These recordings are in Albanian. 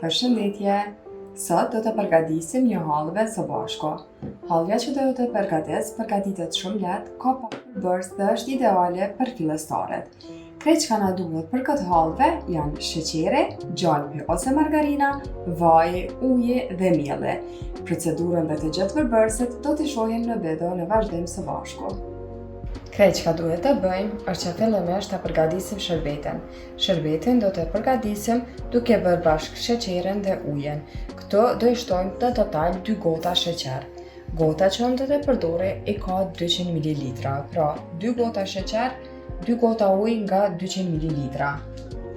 Përshëndetje! Sot do të përgatisim një hallëve së bashku. Hallëja që do të përgatitet shumë lehtë, ka pak përbërës dhe është ideale për fillestarët. Krejt çka na duhet për këtë hallëve janë sheqeri, gjalpi ose margarina, vaji, uji dhe mielli. Procedurën dhe të gjithë përbërësit do t'i shohim në video në vazhdim së bashku. Krejt çka duhet të bëjmë është që fillimisht të përgatisim shërbetin. Shërbetin do të përgatisim duke bërë bashkë sheqerin dhe ujin. Këto do i shtojmë në total 2 gota sheqer. Gota që unë do të përdori i ka 200 ml, pra 2 gota sheqer, 2 gota ujë nga 200 ml.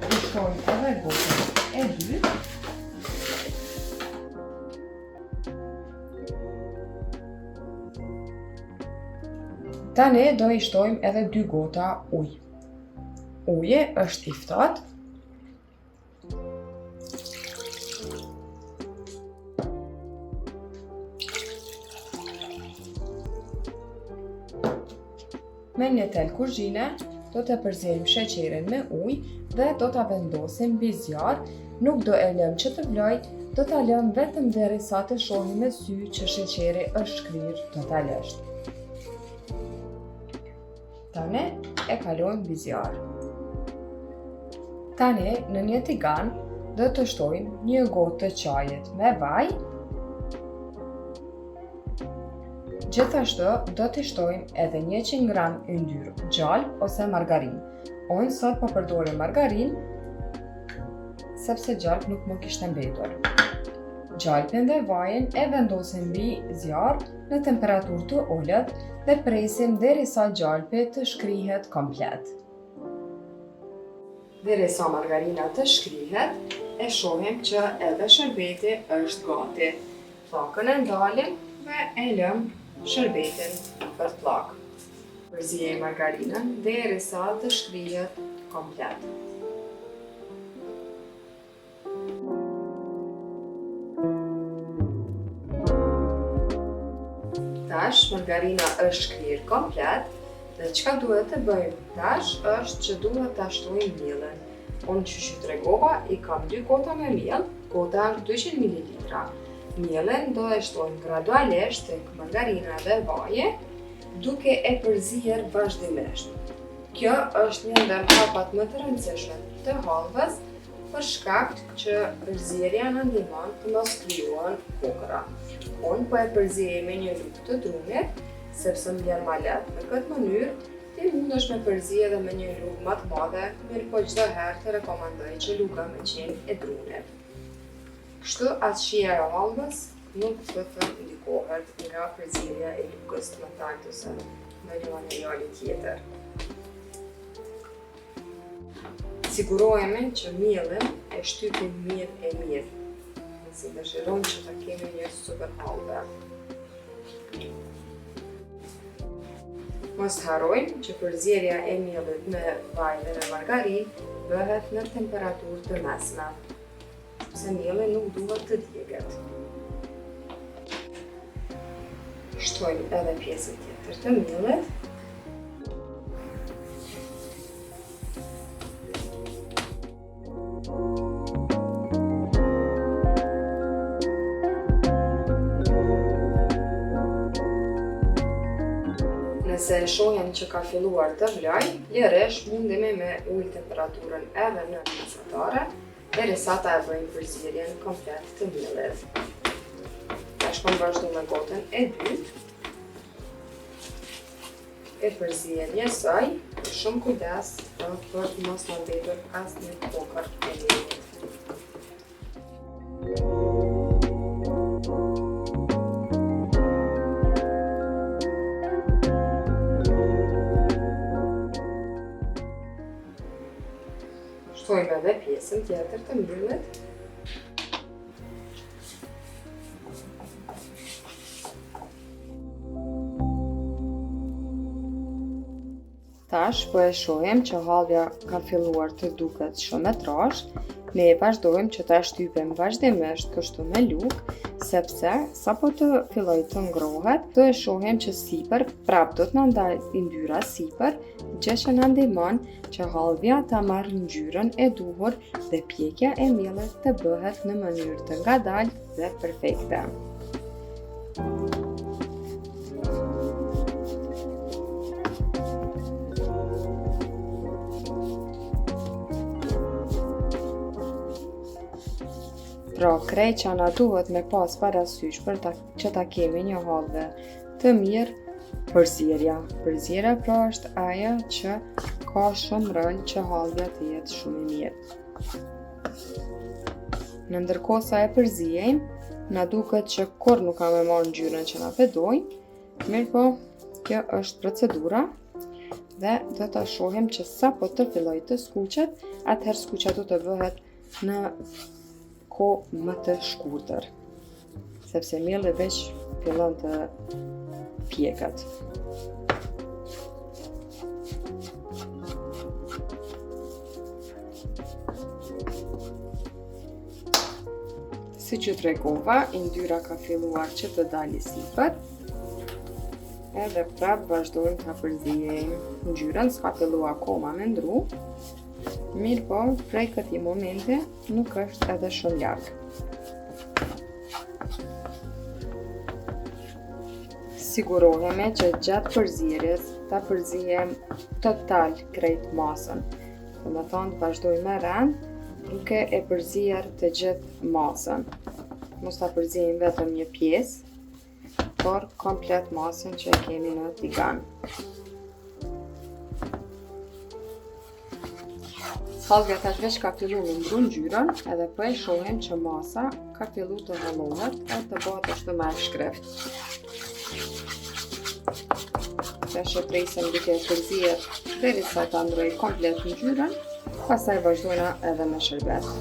I shtojmë edhe gotën e dytë. Tani do i shtojmë edhe 2 gota ujë. Uji është i ftohtë. Me një tel kuzhine do të përziejmë sheqerin me ujë dhe do ta vendosim mbi zjarr. Nuk do e lëm që të vlojë, do ta lëm vetëm derisa të shohim me sy që sheqeri është shkrirë totalisht. Tani e kalojmë mbi zjarr. Tani në një tigan do të shtojmë 1 gotë të çajit me vaj. Gjithashtu do t'i shtojmë edhe 100 gram yndyr gjalp ose margarinë. Unë sot po përdorim margarinë sepse gjalp nuk më kishte mbetur. Gjalpin dhe vajin e vendosim mbi zjarr në temperaturë të ulët dhe presim derisa gjalpi të shkrihet komplet. Derisa margarina të shkrihet, e shohim që edhe shërbeti është gati. Pllakën e ndalim dhe e lëm shërbetin për pllak. Përziej margarinën derisa të shkrihet komplet. Tash margarina është shkrirë komplet dhe çka duhet të bëjmë tash është që duhet ta shtojmë miellin. Unë që ju tregova i kam 2 gota me miell, gota është 200 ml. Miellin do e shtojmë gradualisht tek margarina dhe vaji, duke e përzier vazhdimisht. Kjo është një ndër hapat më të rëndësishme të hallëves, për shkak që përzierja na ndihmon të mos krijohen kokra. Unë po e përziej me një lugë të drunit, sepse më vjen më lehtë në këtë mënyrë. Ti mundesh me përziej edhe me një lugë më të madhe, mirë po çdo herë të rekomandoj që luga me qenë e drunit. Kështu atshtësia e hallëves nuk do të ndikohet nga përzierja e lugës të mëdha ose me një materiali tjetër. Sigurohemi që miellin e shtypim mirë. Si dëshirojmë që ta kemi një super hallëve. Mos harrojmë që përzierja e miellit me vaj dhe me margarinë bëhet në temperaturë të mesme, sepse mielli nuk duhet të djegët. Shtojmë edhe pjesën tjetër të miellit. Nëse e shohim që ka filluar të vlojë, lirisht mundemi me ulë temperaturën edhe në mesatare, derisa ta e bëjmë përzierjen komplet të miellit. Tash po vazhdojmë me gotën e dytë. E përziej njësoj, shumë kujdes për të mos na mbetur asnjë kokër e miellit. Shtojmë edhe pjesën tjetër të miellit. Tash po e shohim që hallëja ka filluar të duket shumë e trashë. Ne vazhdojmë që ta shtypim vazhdimisht kështu me lugë, sepse sapo të filloj të ngrohet, do e shohim që sipër prap do të na ndalë yndyrra sipër, gjë që na ndihmon që hallvja ta marrë ngjyrën e duhur dhe pjekja e miellit të bëhet në mënyrë të ngadaltë dhe perfekte. Pra, krejt që na duhet me pas parasysh që ta kemi një hallje të mirë, përzierja. Përzierja pra është ajo që ka shumë rol që hallja të jetë shumë e mirë. Në ndërkohë sa e përzijejmë, na duket që kur nuk ka me marrë ngjyrën që na pedojnë, mirë po, kjo është procedura dhe do ta shohim që sapo të filloj të skuqet, atëherë skuqja do të bëhet në kohë më të shkurtër, sepse mielli veç fillon të pjeket. Si që tregova, yndyra ka filluar që të dalë sipër, edhe prap vazhdojmë ta përzijejmë. Ngjyrën s'ka filluar akoma me ndru, mirë po, prej këtij momenti nuk është edhe shumë larg. Sigurohemi që gjatë përzierjes ta përzijem total krejt masën. Do të thonë të vazhdojmë me rand, duke e përzier të gjithë masën. Mos ta përzijim vetëm një pjesë, por komplet masën që e kemi në tigan. Hallvja tash veç ka fillu me ndru ngjyrën, edhe po e shohim që masa ka fillu të hollohet e të bëhet ashtu më e shkreft. Tash e presim duke e përzier derisa ta ndroj komplet ngjyrën, pastaj vazhdojna edhe me shërbet.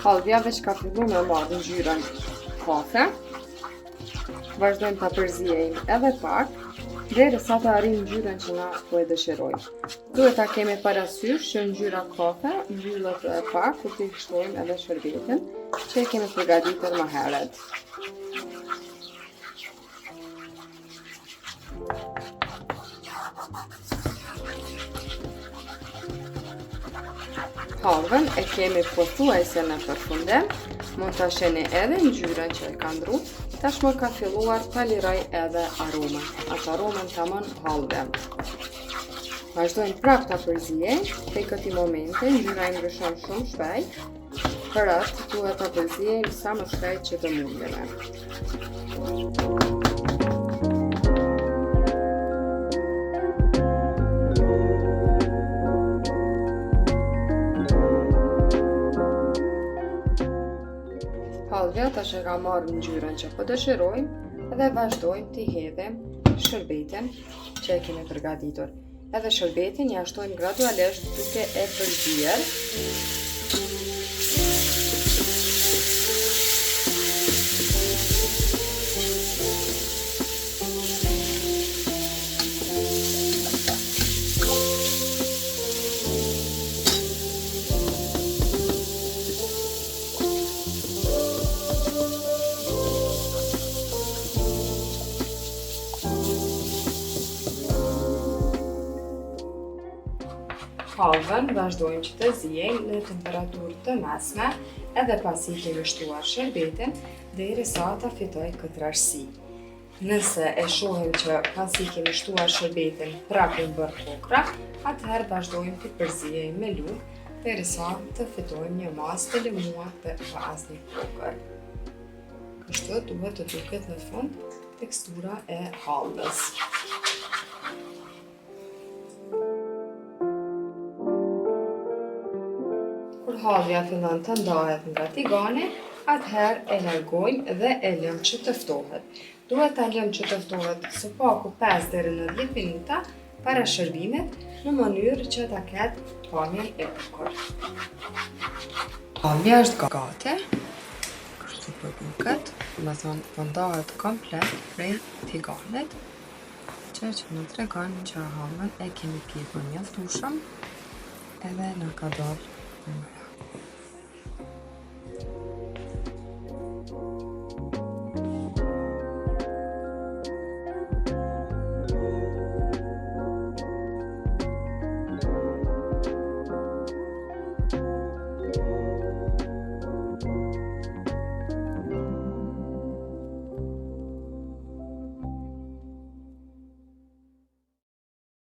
Hallvja veç ka fillu me marrë ngjyrën kafe. Vazhdojmë ta përzijejmë edhe pak, derisa të arrijmë ngjyrën që na po e dëshirojmë. Duhet ta kemi parasysh që ngjyra kafe mbyllet edhe pak kur t'i shtojmë edhe shërbetin që e kemi përgatitur më herët. Hallvën e kemi pothuajse në përfundim, mund ta shihni edhe ngjyrën që e ka ndru, tashmë ka filluar ta liroj edhe aromën. Atë aromën tamam hallvën. Vazhdojmë prap ta përzijejmë, te këtij momenti ngjyra i ndryshon shumë shpejt, për atë duhet ta përzijejmë sa më shpejt që të mundemi. Hallvja tash e ka marrë ngjyrën që po dëshirojmë dhe vazhdojmë t'i hedhim shërbetin që e kemi përgatitur. Edhe shërbetin ja shtojmë gradualisht duke e përzier. Hallvën vazhdojmë që të zijejmë në temperaturë të mesme edhe pasi kemi shtuar shërbetin derisa ta fitoj këtë rashësi. Nëse e shohim që pasi kemi shtuar shërbetin prapë i bërë kokra, atëherë vazhdojmë të përzijejmë me lugë derisa të fitojmë një masë të lëmuar dhe pa asnjë kokër. Kështu duhet të duket në fund tekstura e hallvës. Kur hallvja fillon të ndahet nga tigani, atëherë e largojmë dhe e lëmë që të ftohet. Duhet ta lëmë që të ftohet së paku 5 deri në 10 minuta, para shërbimit në mënyrë që ta ketë pamjen e bukur. Pamja është gati, kështu po duket, do thonë po ndahet komplet prej tiganit, që na tregon që hamën e kemi pjekur mjaftueshëm edhe na ka dalë